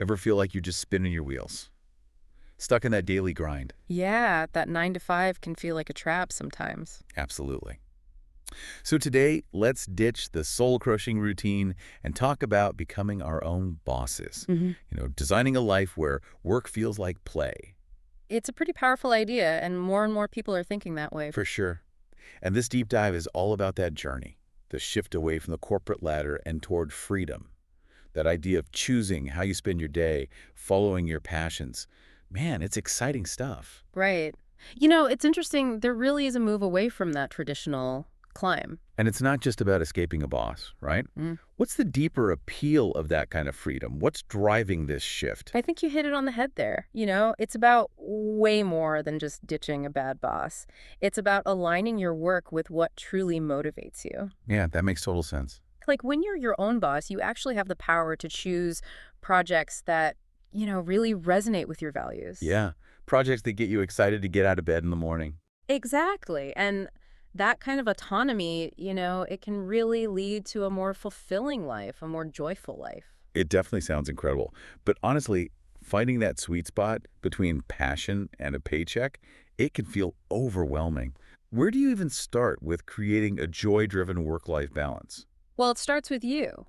Ever feel like you're just spinning your wheels? Stuck in that daily grind? Yeah, that 9 to 5 can feel like a trap sometimes. Absolutely. So today, let's ditch the soul-crushing routine and talk about becoming our own bosses. hmm Designing a life where work feels like play. It's a pretty powerful idea, and more people are thinking that way. For sure. And this deep dive is all about that journey, the shift away from the corporate ladder and toward freedom. That idea of choosing how you spend your day, following your passions. Man, it's exciting stuff. Right. It's interesting. There really is a move away from that traditional climb. And it's not just about escaping a boss, right? Mm. What's the deeper appeal of that kind of freedom? What's driving this shift? I think you hit it on the head there. It's about way more than just ditching a bad boss. It's about aligning your work with what truly motivates you. Yeah, that makes total sense. Like when you're your own boss, you actually have the power to choose projects that, really resonate with your values. Yeah, projects that get you excited to get out of bed in the morning. Exactly. And that kind of autonomy, it can really lead to a more fulfilling life, a more joyful life. It definitely sounds incredible. But honestly, finding that sweet spot between passion and a paycheck, it can feel overwhelming. Where do you even start with creating a joy-driven work-life balance? Well, it starts with you.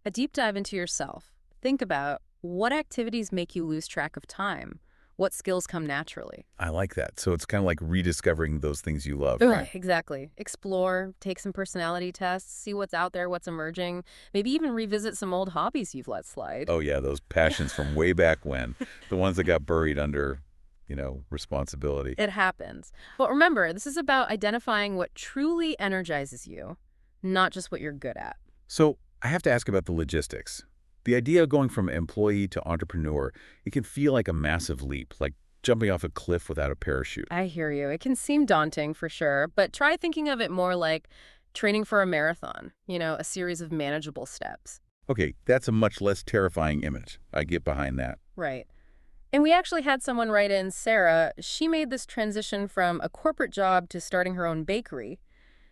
A deep dive into yourself. Think about what activities make you lose track of time? What skills come naturally? I like that. So it's kind of like rediscovering those things you love, Ugh, right? exactly. Explore, take some personality tests, see what's out there, what's emerging. Maybe even revisit some old hobbies you've let slide. Oh yeah, those passions from way back when, the ones that got buried under, responsibility. It happens. But remember, this is about identifying what truly energizes you, not just what you're good at. So I have to ask about the logistics. The idea of going from employee to entrepreneur, it can feel like a massive leap, like jumping off a cliff without a parachute. I hear you. It can seem daunting for sure, but try thinking of it more like training for a marathon, a series of manageable steps. Okay, that's a much less terrifying image. I get behind that. Right. And we actually had someone write in, Sarah. She made this transition from a corporate job to starting her own bakery.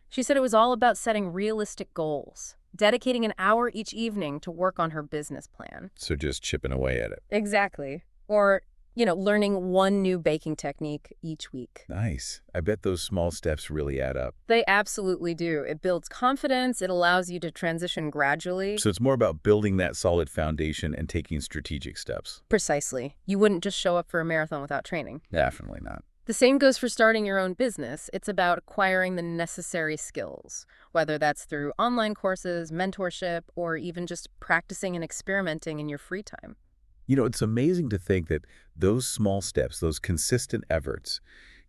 She said it was all about setting realistic goals, dedicating an hour each evening to work on her business plan. So just chipping away at it. Exactly. Or, learning one new baking technique each week. Nice. I bet those small steps really add up. They absolutely do. It builds confidence. It allows you to transition gradually. So it's more about building that solid foundation and taking strategic steps. Precisely. You wouldn't just show up for a marathon without training. Definitely not. The same goes for starting your own business. It's about acquiring the necessary skills, whether that's through online courses, mentorship, or even just practicing and experimenting in your free time. It's amazing to think that those small steps, those consistent efforts,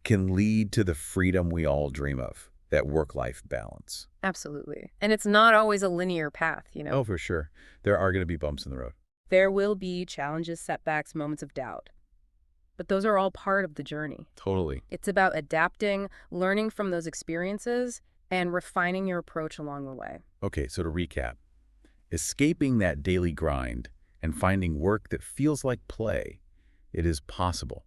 can lead to the freedom we all dream of, that work-life balance. Absolutely. And it's not always a linear path. Oh, for sure. There are going to be bumps in the road. There will be challenges, setbacks, moments of doubt. But those are all part of the journey. Totally. It's about adapting, learning from those experiences, and refining your approach along the way. Okay, so to recap, escaping that daily grind and finding work that feels like play, it is possible.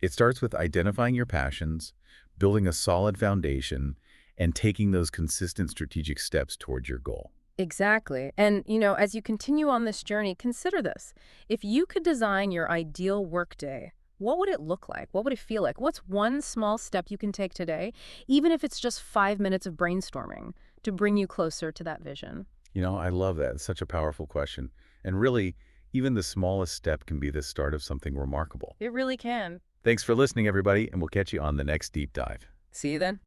It starts with identifying your passions, building a solid foundation, and taking those consistent strategic steps towards your goal. Exactly. And, as you continue on this journey, consider this. If you could design your ideal workday, what would it look like? What would it feel like? What's one small step you can take today, even if it's just 5 minutes of brainstorming, to bring you closer to that vision? I love that. It's such a powerful question. And really, even the smallest step can be the start of something remarkable. It really can. Thanks for listening, everybody, and we'll catch you on the next deep dive. See you then.